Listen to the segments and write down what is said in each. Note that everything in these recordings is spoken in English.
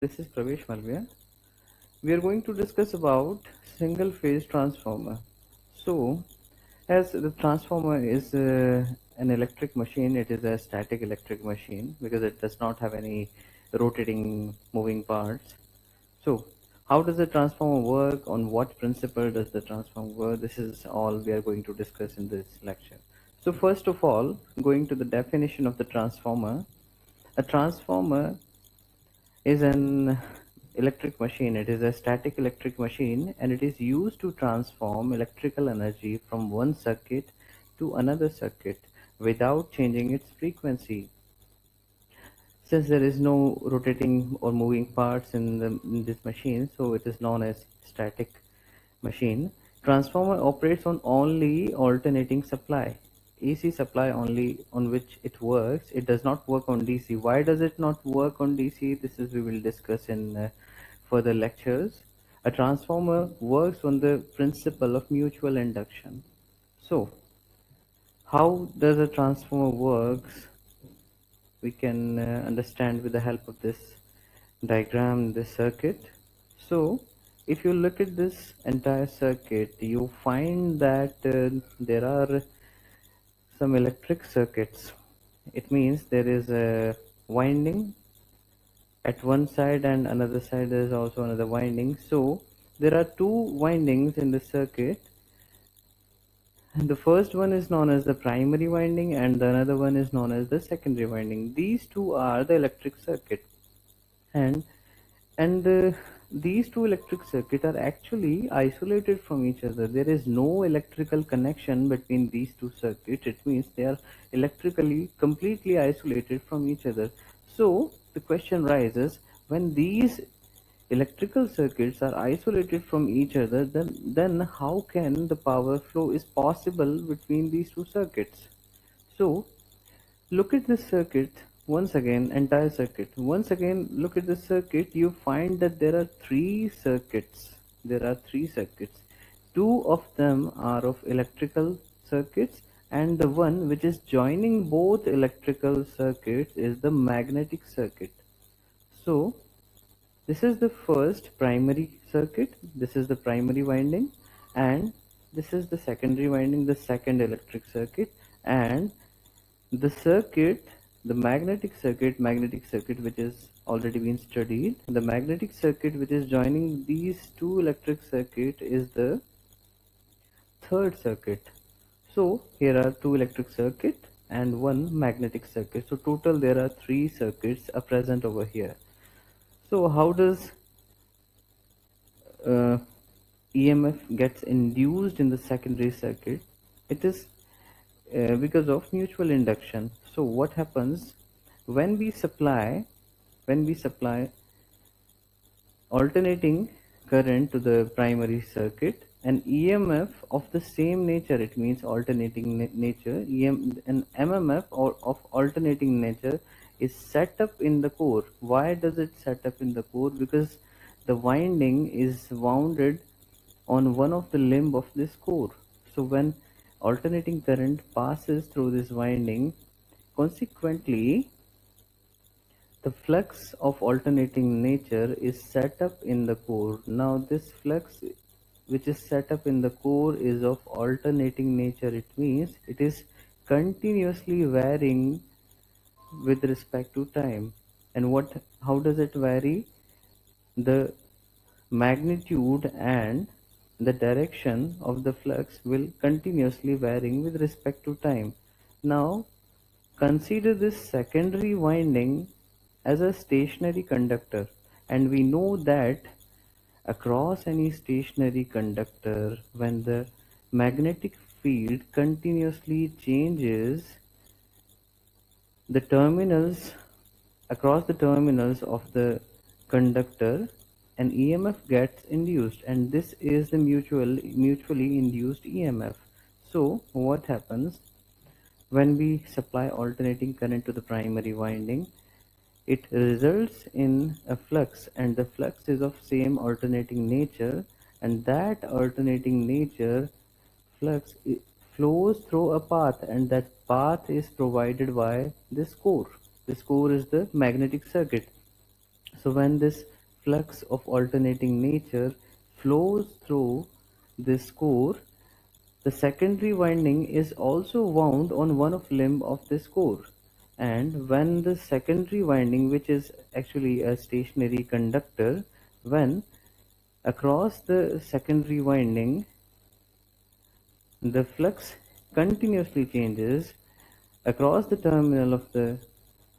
This is Pravesh Malviya. We are going to discuss about single phase transformer. So, as the transformer is an electric machine, it is a static electric machine because it does not have any rotating moving parts. So, how does the transformer work? On what principle does the transformer work? This is all we are going to discuss in this lecture. So, first of all, going to the definition of the transformer. A transformer is an electric machine. It is a static electric machine and it is used to transform electrical energy from one circuit to another circuit without changing its frequency. Since there is no rotating or moving parts in this machine, so it is known as static machine. Transformer operates on only alternating supply, AC supply only, on which it works. It does not work on DC. Why does it not work on DC? This is we will discuss in further lectures. A transformer works on the principle of mutual induction. So, how does a transformer works? We can understand with the help of this diagram, this circuit. So if you look at this entire circuit, you find that there are some electric circuits. It means there is a winding at one side and another side there is also another winding. So there are two windings in the circuit. The first one is known as the primary winding and the another one is known as the secondary winding. These two are the electric circuit, and these two electric circuits are actually isolated from each other. There is no electrical connection between these two circuits. It means they are electrically completely isolated from each other. So the question rises, when these electrical circuits are isolated from each other, then how can the power flow is possible between these two circuits? So look at this circuit once again, entire circuit. Once again, look at the circuit. You find that there are three circuits. There are three circuits. Two of them are of electrical circuits, and the one which is joining both electrical circuits is the magnetic circuit. So this is the first primary circuit. This is the primary winding, and this is the secondary winding, the second electric circuit. And the circuit, the magnetic circuit which is already been studied, the magnetic circuit which is joining these two electric circuit is the third circuit. So here are two electric circuit and one magnetic circuit. So total there are three circuits are present over here. So how does EMF gets induced in the secondary circuit? It is because of mutual induction. So what happens when we supply alternating current to the primary circuit, an EMF of the same nature, it means alternating nature, an MMF or of alternating nature is set up in the core. Why does it set up in the core? Because the winding is wounded on one of the limb of this core. So when alternating current passes through this winding, consequently the flux of alternating nature is set up in the core. Now this flux which is set up in the core is of alternating nature. It means it is continuously varying with respect to time. And how does it vary? The magnitude and the direction of the flux will continuously varying with respect to time. Now consider this secondary winding as a stationary conductor, and we know that across any stationary conductor, when the magnetic field continuously changes, the terminals, across the terminals of the conductor, an EMF gets induced, and this is the mutually induced EMF. So what happens when we supply alternating current to the primary winding? It results in a flux, and the flux is of same alternating nature, and that alternating nature flux flows through a path, and that path is provided by this core. This core is the magnetic circuit. So when this flux of alternating nature flows through this core, the secondary winding is also wound on one of limb of this core. And when the secondary winding, which is actually a stationary conductor, when across the secondary winding the flux continuously changes across the terminal of the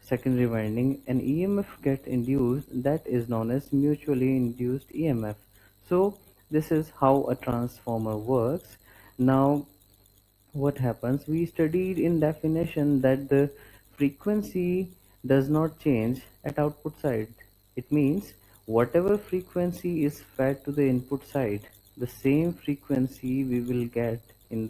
secondary winding, an EMF get induced that is known as mutually induced EMF. So this is how a transformer works. Now what happens, we studied in definition that the frequency does not change at output side. It means whatever frequency is fed to the input side, the same frequency we will get in the